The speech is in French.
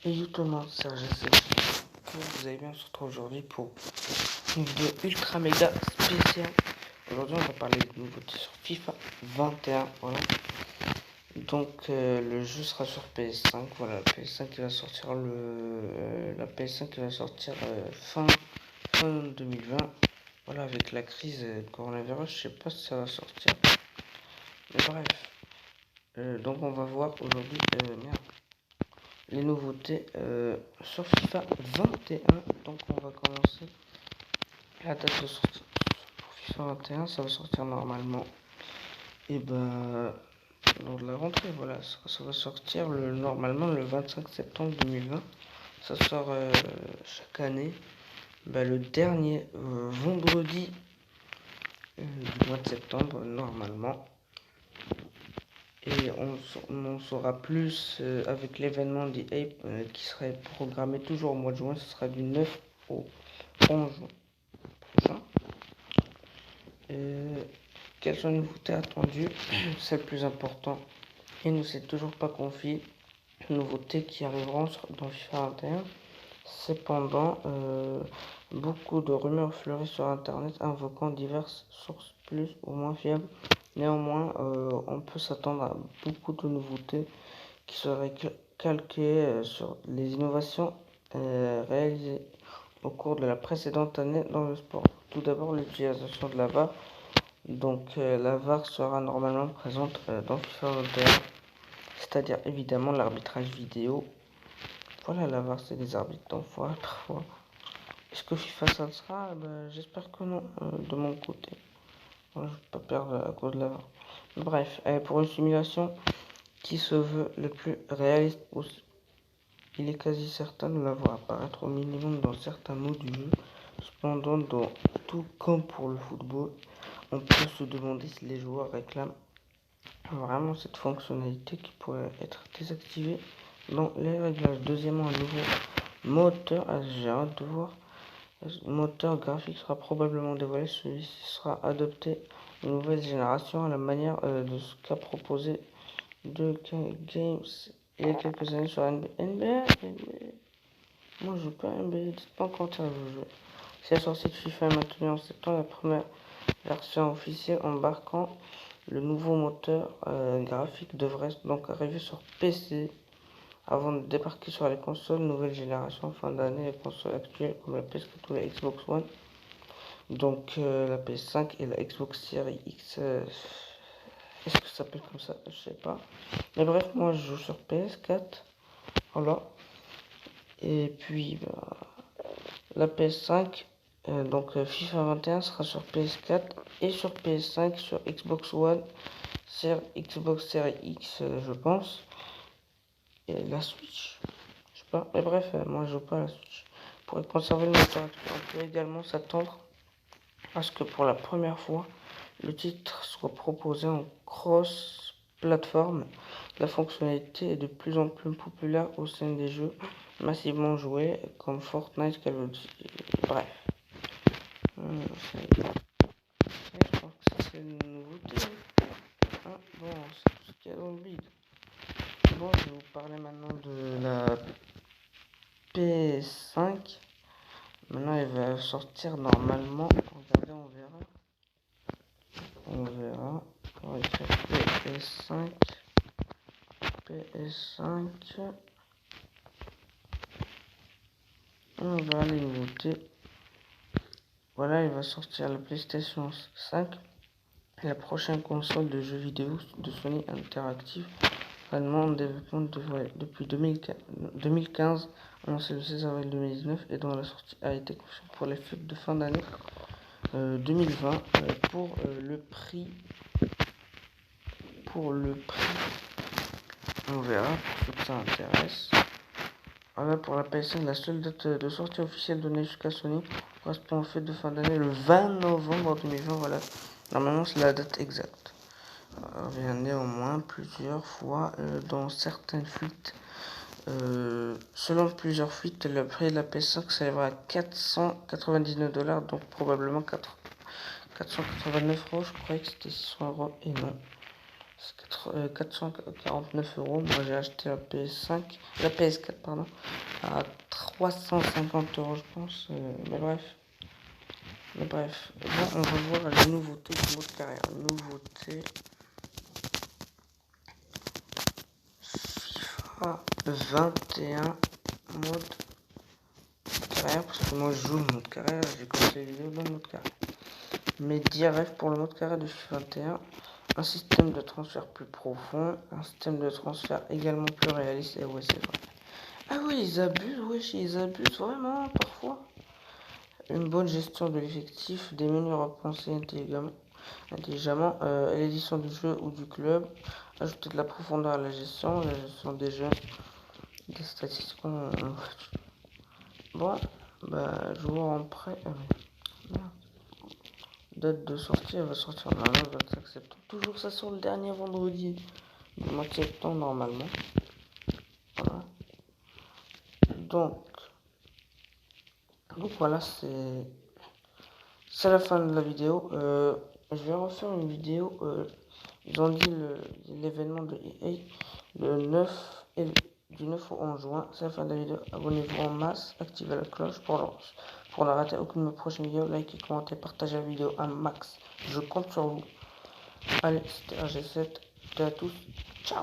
Et yo tout le monde, c'est RGC. Vous allez bien, on se retrouve aujourd'hui pour une vidéo ultra méga spéciale. Aujourd'hui on va parler de nouveautés sur FIFA 21, voilà. Donc le jeu sera sur PS5, voilà, la PS5 qui va sortir fin 2020. Voilà, avec la crise coronavirus, je sais pas si ça va sortir. Mais bref. Donc on va voir aujourd'hui les nouveautés sur FIFA 21. Donc on va commencer la date de sortie pour FIFA 21. Ça va sortir normalement et lors de la rentrée. Voilà, ça va sortir normalement le 25 septembre 2020. Ça sort chaque année le dernier vendredi du mois de septembre normalement. Et on en saura plus avec l'événement d'EA qui serait programmé toujours au mois de juin. Ce sera du 9 au 11 juin prochain. Quelles sont les nouveautés attendues? C'est le plus important. Il ne s'est toujours pas confié. Nouveautés qui arriveront dans FIFA 21. Cependant, beaucoup de rumeurs fleurissent sur internet invoquant diverses sources plus ou moins fiables. Néanmoins, on peut s'attendre à beaucoup de nouveautés qui seraient calquées sur les innovations réalisées au cours de la précédente année dans le sport. Tout d'abord, l'utilisation de la VAR. Donc la VAR sera normalement présente dans FIFA 21, c'est-à-dire évidemment l'arbitrage vidéo. Voilà, la VAR, c'est des arbitres d'envoi parfois. Est-ce que FIFA ça le sera? J'espère que non, de mon côté. Moi, je ne vais pas perdre à cause de la VAR. Bref, pour une simulation qui se veut le plus réaliste possible, il est quasi certain de la voir apparaître au minimum dans certains modes du jeu. Cependant, tout comme pour le football, on peut se demander si les joueurs réclament vraiment cette fonctionnalité qui pourrait être désactivée dans les réglages. Deuxièmement, un nouveau moteur, j'ai hâte de voir. Le moteur graphique sera probablement dévoilé. Celui-ci sera adopté aux nouvelles générations à la manière de ce qu'a proposé de Games il y a quelques années sur NBA. Moi je joue pas à NBA, dites pas quand ça vous jouez. Si la sortie de FIFA est maintenue en septembre, la première version officielle embarquant le nouveau moteur graphique devrait donc arriver sur PC avant de débarquer sur les consoles nouvelle génération fin d'année. Les consoles actuelles comme la PS4 ou la Xbox One, donc la PS5 et la Xbox Series X. Est-ce que ça s'appelle comme ça? Je sais pas. Mais bref, moi je joue sur PS4. Voilà. Et puis la PS5. Donc FIFA 21 sera sur PS4 et sur PS5, sur Xbox One, sur Xbox Series X, je pense. Et la Switch. Je sais pas. Mais bref, moi je joue pas à la Switch. Pour conserver le moteur actuel, on peut également s'attendre à ce que pour la première fois, le titre soit proposé en cross-plateforme. La fonctionnalité est de plus en plus populaire au sein des jeux massivement joués comme Fortnite, Call of Duty. Bref. Je pense que ça c'est une nouveauté. Bon, c'est tout ce qu'il y a dans le bide. Bon, je vais vous parler maintenant de la PS5. Maintenant, elle va sortir normalement. Regardez, on verra. On verra. On va écrire PS5. PS5. On verra les nouveautés. Voilà, il va sortir la PlayStation 5. La prochaine console de jeux vidéo de Sony Interactive. Réellement en développement depuis 2015, annoncé le 16 avril 2019 et dont la sortie a été confirmée pour les fêtes de fin d'année 2020 pour le prix. On verra pour ceux que ça intéresse. Voilà pour la PS5, la seule date de sortie officielle donnée jusqu'à Sony correspond aux fêtes de fin d'année le 20 novembre 2020. Voilà, normalement c'est la date exacte. Revient néanmoins plusieurs fois dans certaines fuites. Selon plusieurs fuites, le prix de la PS5 s'élèvera à 499$, donc probablement 489€. Je croyais que c'était 600€ et non. C'est 449 euros. Moi j'ai acheté la PS5, la PS4 pardon, à 350 euros je pense. Mais bref. Bon, on va voir les nouveautés du mode carrière. Nouveauté FIFA 21 mode carrière. Parce que moi je joue le mode carrière. J'ai commencé les vidéos dans le mode carrière. Mais DRF pour le mode carrière de FIFA 21. Un système de transfert plus profond. Un système de transfert également plus réaliste. Et ouais, c'est vrai. Ah oui, ils abusent. Wesh, ils abusent vraiment parfois. Une bonne gestion de l'effectif, des menus repensés intelligemment, l'édition du jeu ou du club, ajouter de la profondeur à la gestion des jeux, des statistiques. Bon, bah, joueur en prêt. Merde. Date de sortie, elle va sortir normalement le 25 septembre. Toujours ça sur le dernier vendredi du mois de septembre normalement. Voilà. Donc voilà, c'est la fin de la vidéo. Je vais refaire une vidéo. Ils ont dit l'événement de EA le 9 et du 9 au 11 juin. C'est la fin de la vidéo. Abonnez-vous en masse, activez la cloche pour ne rater aucune de mes prochaines vidéos. Likez, commentez, partagez la vidéo un max. Je compte sur vous. Allez, c'était AG7. C'était à tous.